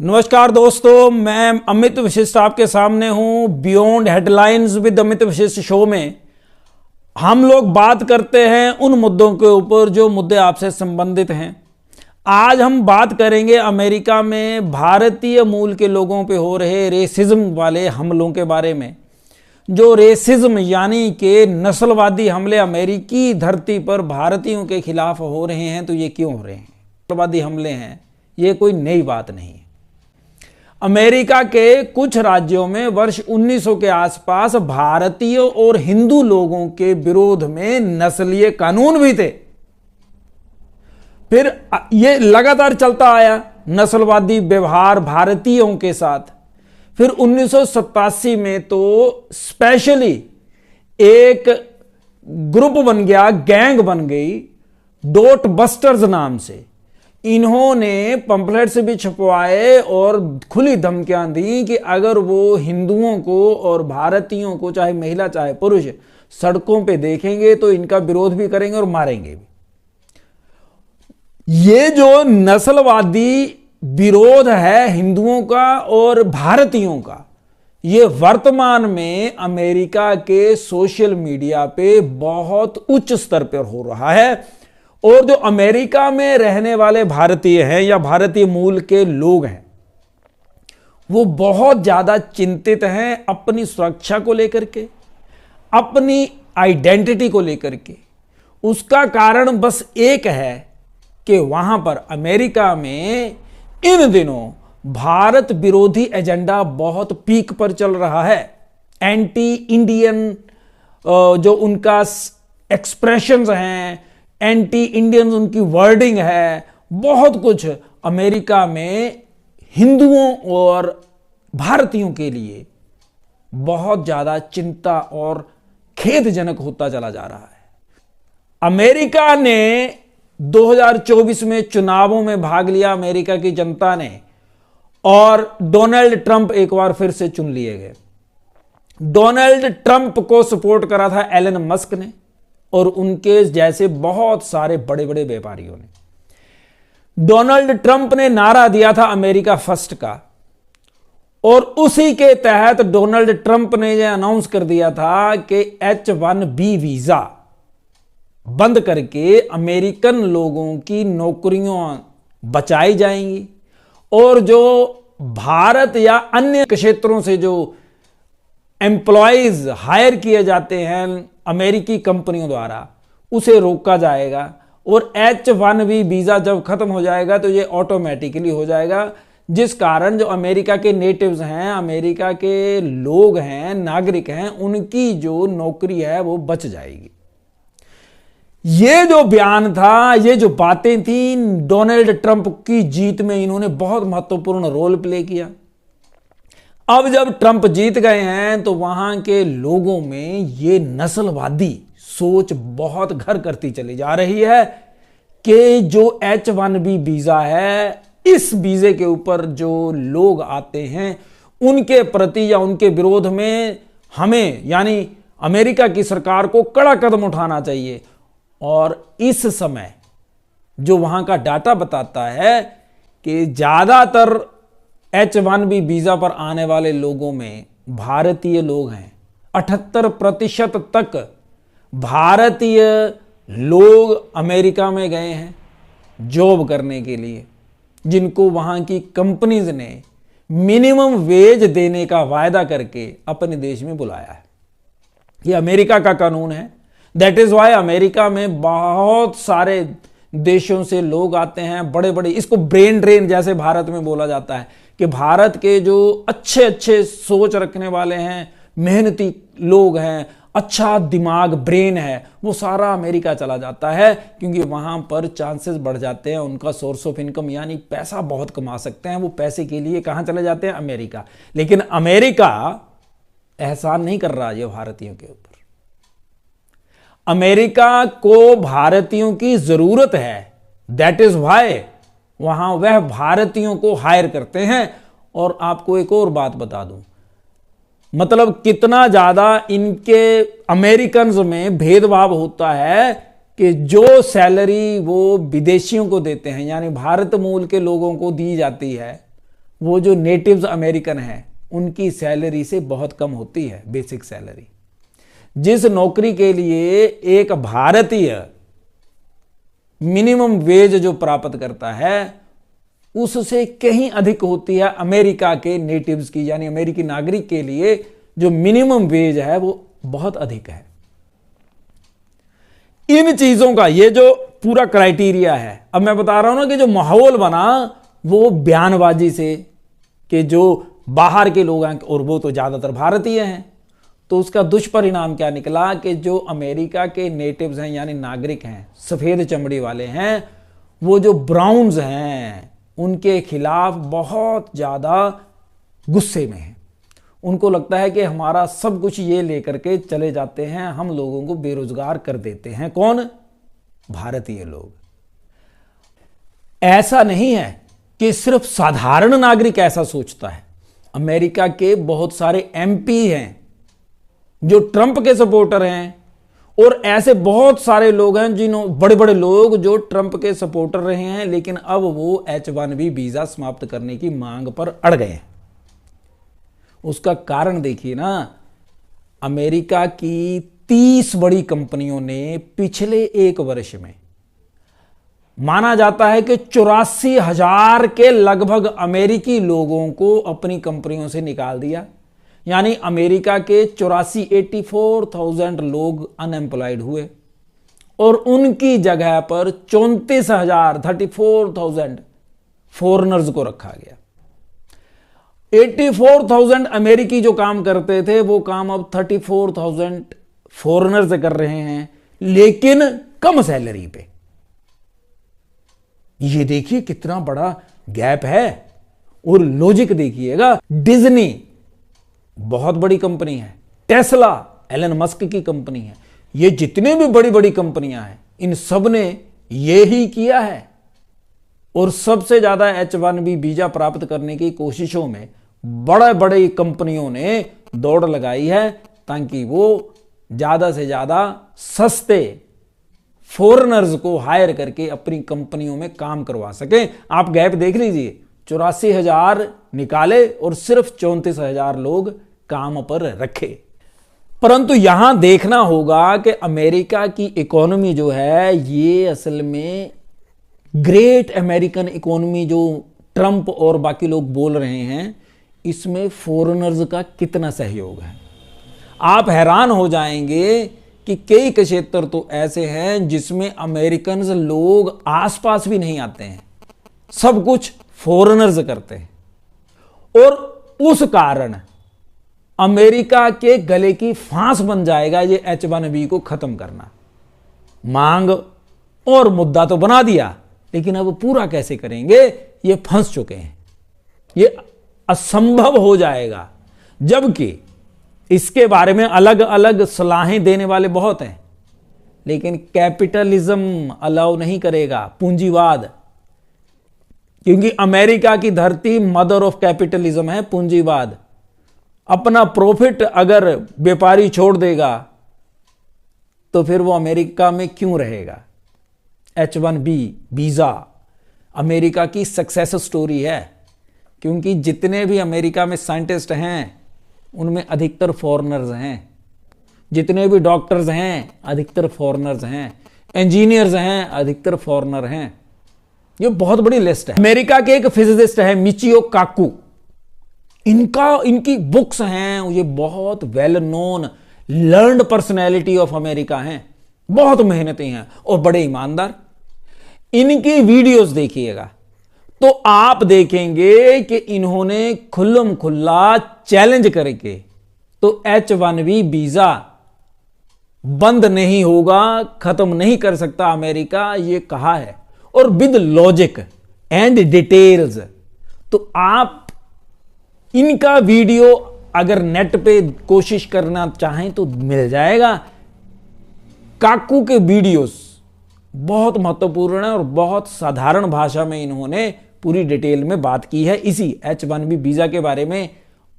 नमस्कार दोस्तों, मैं अमित वशिष्ठ आपके सामने हूं। Beyond headlines with Amit Vashishtha show में हम लोग बात करते हैं उन मुद्दों के ऊपर जो मुद्दे आपसे संबंधित हैं। आज हम बात करेंगे अमेरिका में भारतीय मूल के लोगों पे हो रहे रेसिज्म वाले हमलों के बारे में। जो रेसिज्म यानी कि नस्लवादी हमले अमेरिकी धरती पर भारतीयों के खिलाफ हो रहे हैं, तो ये क्यों हो रहे हैं? नस्लवादी हमले हैं, ये कोई नई बात नहीं है। अमेरिका के कुछ राज्यों में वर्ष 1900 के आसपास भारतीयों और हिंदू लोगों के विरोध में नस्लीय कानून भी थे। फिर यह लगातार चलता आया नस्लवादी व्यवहार भारतीयों के साथ। फिर 1987 में तो स्पेशली एक ग्रुप बन गया, गैंग बन गई डॉट बस्टर्स नाम से। इन्होंने पंपलेट्स भी छपवाए और खुली धमकियां दी कि अगर वो हिंदुओं को और भारतीयों को, चाहे महिला चाहे पुरुष, सड़कों पे देखेंगे तो इनका विरोध भी करेंगे और मारेंगे भी। ये जो नस्लवादी विरोध है हिंदुओं का और भारतीयों का, ये वर्तमान में अमेरिका के सोशल मीडिया पे बहुत उच्च स्तर पर हो रहा है। और जो अमेरिका में रहने वाले भारतीय हैं या भारतीय मूल के लोग हैं, वो बहुत ज्यादा चिंतित हैं अपनी सुरक्षा को लेकर के, अपनी आइडेंटिटी को लेकर के। उसका कारण बस एक है कि वहां पर अमेरिका में इन दिनों भारत विरोधी एजेंडा बहुत पीक पर चल रहा है। एंटी इंडियन जो उनका एक्सप्रेशंस हैं, एंटी इंडियन उनकी वर्डिंग है, बहुत कुछ अमेरिका में हिंदुओं और भारतीयों के लिए बहुत ज्यादा चिंता और खेदजनक होता चला जा रहा है। अमेरिका ने 2024 में चुनावों में भाग लिया, अमेरिका की जनता ने, और डोनाल्ड ट्रंप एक बार फिर से चुन लिए गए। डोनाल्ड ट्रंप को सपोर्ट करा था एलन मस्क ने और उनके जैसे बहुत सारे बड़े बड़े व्यापारियों ने। डोनाल्ड ट्रंप ने नारा दिया था अमेरिका फर्स्ट का, और उसी के तहत डोनाल्ड ट्रंप ने यह अनाउंस कर दिया था कि H-1B वीजा बंद करके अमेरिकन लोगों की नौकरियां बचाई जाएंगी और जो भारत या अन्य क्षेत्रों से जो एम्प्लॉयज हायर किए जाते हैं अमेरिकी कंपनियों द्वारा, उसे रोका जाएगा। और H-1B वीजा जब खत्म हो जाएगा तो ये ऑटोमेटिकली हो जाएगा, जिस कारण जो अमेरिका के नेटिव्स हैं, अमेरिका के लोग हैं, नागरिक हैं, उनकी जो नौकरी है वो बच जाएगी। ये जो बयान था, ये जो बातें थी, डोनाल्ड ट्रंप की जीत में इन्होंने बहुत महत्वपूर्ण रोल प्ले किया। अब जब ट्रंप जीत गए हैं तो वहां के लोगों में ये नस्लवादी सोच बहुत घर करती चली जा रही है कि जो H-1B वीजा है, इस वीजे के ऊपर जो लोग आते हैं उनके प्रति या उनके विरोध में हमें यानी अमेरिका की सरकार को कड़ा कदम उठाना चाहिए। और इस समय जो वहां का डाटा बताता है कि ज्यादातर H-1B वीजा पर आने वाले लोगों में भारतीय लोग हैं। 78% तक भारतीय लोग अमेरिका में गए हैं जॉब करने के लिए, जिनको वहां की कंपनीज ने मिनिमम वेज देने का वायदा करके अपने देश में बुलाया है। यह अमेरिका का कानून है। दैट इज वाई अमेरिका में बहुत सारे देशों से लोग आते हैं, बड़े बड़े, इसको ब्रेन ड्रेन जैसे भारत में बोला जाता है कि भारत के जो अच्छे अच्छे सोच रखने वाले हैं, मेहनती लोग हैं, अच्छा दिमाग ब्रेन है, वो सारा अमेरिका चला जाता है, क्योंकि वहां पर चांसेस बढ़ जाते हैं। उनका सोर्स ऑफ इनकम यानी पैसा बहुत कमा सकते हैं, वो पैसे के लिए कहां चले जाते हैं? अमेरिका। लेकिन अमेरिका एहसान नहीं कर रहा ये भारतीयों के ऊपर। अमेरिका को भारतीयों की जरूरत है। दैट इज वाई वहां वह भारतीयों को हायर करते हैं। और आपको एक और बात बता दूं, मतलब कितना ज्यादा इनके अमेरिकन्स में भेदभाव होता है कि जो सैलरी वो विदेशियों को देते हैं, यानी भारत मूल के लोगों को दी जाती है, वो जो नेटिव्स अमेरिकन हैं उनकी सैलरी से बहुत कम होती है बेसिक सैलरी। जिस नौकरी के लिए एक भारतीय मिनिमम वेज जो प्राप्त करता है उससे कहीं अधिक होती है अमेरिका के नेटिव्स की, यानी अमेरिकी नागरिक के लिए जो मिनिमम वेज है वो बहुत अधिक है। इन चीजों का ये जो पूरा क्राइटेरिया है, अब मैं बता रहा हूं ना कि जो माहौल बना वो बयानबाजी से कि जो बाहर के लोग हैं और वो तो ज्यादातर भारतीय हैं, तो उसका दुष्परिणाम क्या निकला कि जो अमेरिका के नेटिव्स हैं यानी नागरिक हैं, सफेद चमड़ी वाले हैं, वो जो ब्राउन्स हैं उनके खिलाफ बहुत ज्यादा गुस्से में हैं। उनको लगता है कि हमारा सब कुछ ये लेकर के चले जाते हैं, हम लोगों को बेरोजगार कर देते हैं। कौन? भारतीय लोग। ऐसा नहीं है कि सिर्फ साधारण नागरिक ऐसा सोचता है। अमेरिका के बहुत सारे एमपी हैं जो ट्रंप के सपोर्टर हैं, और ऐसे बहुत सारे लोग हैं जिन्हों बड़े बड़े लोग जो ट्रंप के सपोर्टर रहे हैं, लेकिन अब वो H1B वीजा समाप्त करने की मांग पर अड़ गए हैं। उसका कारण देखिए ना, अमेरिका की 30 बड़ी कंपनियों ने पिछले एक वर्ष में, माना जाता है कि 84,000 के लगभग अमेरिकी लोगों को अपनी कंपनियों से निकाल दिया। यानी अमेरिका के 84,000 लोग अनएम्प्लॉयड हुए और उनकी जगह पर 34,000 फॉरेनर्स को रखा गया। 84,000 अमेरिकी जो काम करते थे वो काम अब 34,000 फॉरेनर्स कर रहे हैं, लेकिन कम सैलरी पे। ये देखिए कितना बड़ा गैप है। और लॉजिक देखिएगा, डिज्नी बहुत बड़ी कंपनी है, टेस्ला एलन मस्क की कंपनी है, ये जितने भी बड़ी बड़ी कंपनियां हैं इन सब ने ये ही किया है। और सबसे ज्यादा H1B वीजा प्राप्त करने की कोशिशों में बड़े बड़े कंपनियों ने दौड़ लगाई है ताकि वो ज्यादा से ज्यादा सस्ते फॉरेनर्स को हायर करके अपनी कंपनियों में काम करवा सके। आप गैप देख लीजिए, 84,000 निकाले और सिर्फ 34,000 लोग काम पर रखे। परंतु यहां देखना होगा कि अमेरिका की इकोनॉमी जो है ये असल में ग्रेट अमेरिकन इकोनॉमी जो ट्रंप और बाकी लोग बोल रहे हैं, इसमें फॉरेनर्स का कितना सहयोग है। आप हैरान हो जाएंगे कि कई क्षेत्र तो ऐसे हैं जिसमें अमेरिकन लोग आसपास भी नहीं आते हैं, सब कुछ फॉरेनर्स करते हैं। और उस कारण अमेरिका के गले की फांस बन जाएगा ये H1B को खत्म करना। मांग और मुद्दा तो बना दिया, लेकिन अब पूरा कैसे करेंगे, ये फंस चुके हैं। ये असंभव हो जाएगा, जबकि इसके बारे में अलग अलग सलाहें देने वाले बहुत हैं, लेकिन कैपिटलिज्म अलाउ नहीं करेगा, पूंजीवाद। क्योंकि अमेरिका की धरती मदर ऑफ कैपिटलिज्म है, पूंजीवाद। अपना प्रॉफिट अगर व्यापारी छोड़ देगा तो फिर वो अमेरिका में क्यों रहेगा। H1B वीजा अमेरिका की सक्सेस स्टोरी है, क्योंकि जितने भी अमेरिका में साइंटिस्ट हैं उनमें अधिकतर फॉरेनर्स हैं, जितने भी डॉक्टर्स हैं अधिकतर फॉरेनर्स हैं, इंजीनियर्स हैं अधिकतर फॉरेनर हैं। ये बहुत बड़ी लिस्ट है। अमेरिका के एक फिजिसिस्ट है मिचियो काकू, इनकी बुक्स हैं, ये बहुत well known learned personality of America हैं, बहुत मेहनती हैं और बड़े ईमानदार। इनकी वीडियोस देखिएगा तो आप देखेंगे कि इन्होंने खुल्लम खुल्ला चैलेंज करके तो H1B वीजा बंद नहीं होगा, खत्म नहीं कर सकता अमेरिका, ये कहा है, और विद लॉजिक एंड डिटेल्स। तो आप इनका वीडियो अगर नेट पे कोशिश करना चाहें तो मिल जाएगा। काकू के वीडियोस बहुत महत्वपूर्ण है और बहुत साधारण भाषा में इन्होंने पूरी डिटेल में बात की है इसी H1B वीजा के बारे में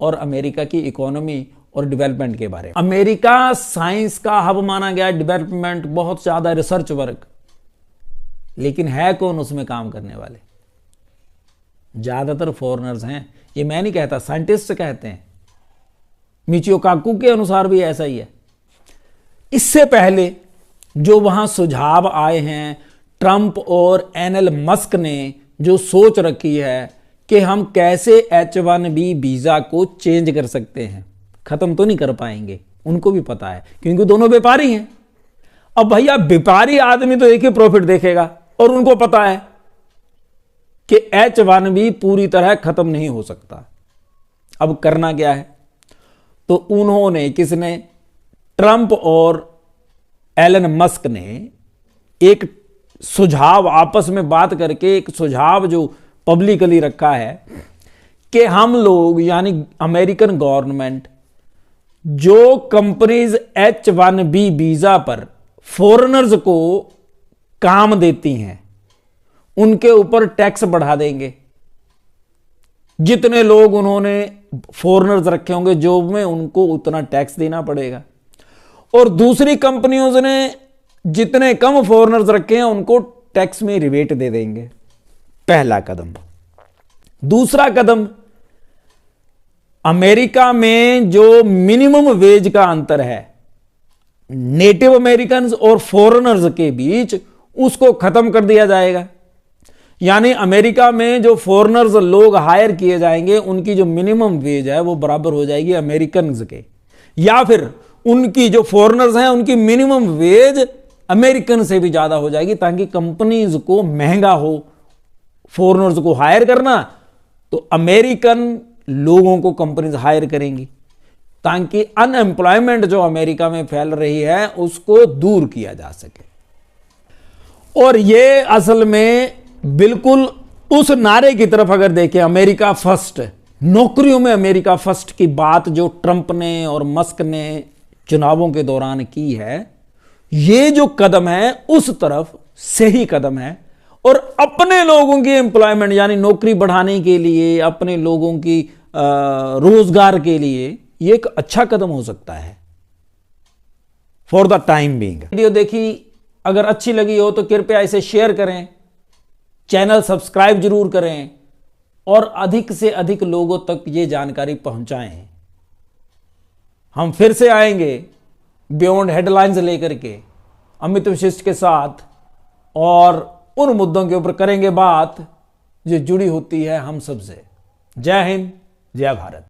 और अमेरिका की इकोनॉमी और डेवलपमेंट के बारे में। अमेरिका साइंस का हब माना गया, डेवलपमेंट, बहुत ज्यादा रिसर्च वर्क, लेकिन है कौन उसमें काम करने वाले? ज्यादातर फॉरेनर्स हैं। ये मैं नहीं कहता, साइंटिस्ट कहते हैं। मिचियो काकू के अनुसार भी ऐसा ही है। इससे पहले जो वहां सुझाव आए हैं, ट्रंप और एलन मस्क ने जो सोच रखी है कि हम कैसे H1B वीजा को चेंज कर सकते हैं, खत्म तो नहीं कर पाएंगे, उनको भी पता है, क्योंकि दोनों व्यापारी हैं। अब भैया व्यापारी आदमी तो एक ही प्रॉफिट देखेगा, और उनको पता है कि H1B पूरी तरह खत्म नहीं हो सकता। अब करना क्या है, तो उन्होंने, किसने, ट्रंप और एलन मस्क ने एक सुझाव आपस में बात करके, एक सुझाव जो पब्लिकली रखा है कि हम लोग यानी अमेरिकन गवर्नमेंट जो कंपनीज H1B वीजा पर फॉरेनर्स को काम देती हैं उनके ऊपर टैक्स बढ़ा देंगे। जितने लोग उन्होंने फॉरेनर्स रखे होंगे जॉब में, उनको उतना टैक्स देना पड़ेगा। और दूसरी कंपनियों ने जितने कम फॉरेनर्स रखे हैं उनको टैक्स में रिबेट दे देंगे। पहला कदम। दूसरा कदम, अमेरिका में जो मिनिमम वेज का अंतर है नेटिव अमेरिकन और फॉरेनर्स के बीच, उसको खत्म कर दिया जाएगा। यानी अमेरिका में जो फॉरेनर्स लोग हायर किए जाएंगे उनकी जो मिनिमम वेज है वो बराबर हो जाएगी अमेरिकन के, या फिर उनकी जो फॉरेनर्स हैं उनकी मिनिमम वेज अमेरिकन से भी ज्यादा हो जाएगी, ताकि कंपनीज को महंगा हो फॉरेनर्स को हायर करना, तो अमेरिकन लोगों को कंपनीज हायर करेंगी, ताकि अनएम्प्लॉयमेंट जो अमेरिका में फैल रही है उसको दूर किया जा सके। और ये असल में बिल्कुल उस नारे की तरफ अगर देखें, अमेरिका फर्स्ट, नौकरियों में अमेरिका फर्स्ट की बात जो ट्रंप ने और मस्क ने चुनावों के दौरान की है, ये जो कदम है उस तरफ सही कदम है। और अपने लोगों की एम्प्लॉयमेंट यानी नौकरी बढ़ाने के लिए, अपने लोगों की रोजगार के लिए ये एक अच्छा कदम हो सकता है for the time being. Video देखी, अगर अच्छी लगी हो तो कृपया इसे शेयर करें, चैनल सब्सक्राइब जरूर करें और अधिक से अधिक लोगों तक ये जानकारी पहुंचाएं। हम फिर से आएंगे बियॉन्ड हेडलाइंस लेकर के अमित वशिष्ठ के साथ, और उन मुद्दों के ऊपर करेंगे बात जो जुड़ी होती है हम सबसे। जय हिंद, जय भारत।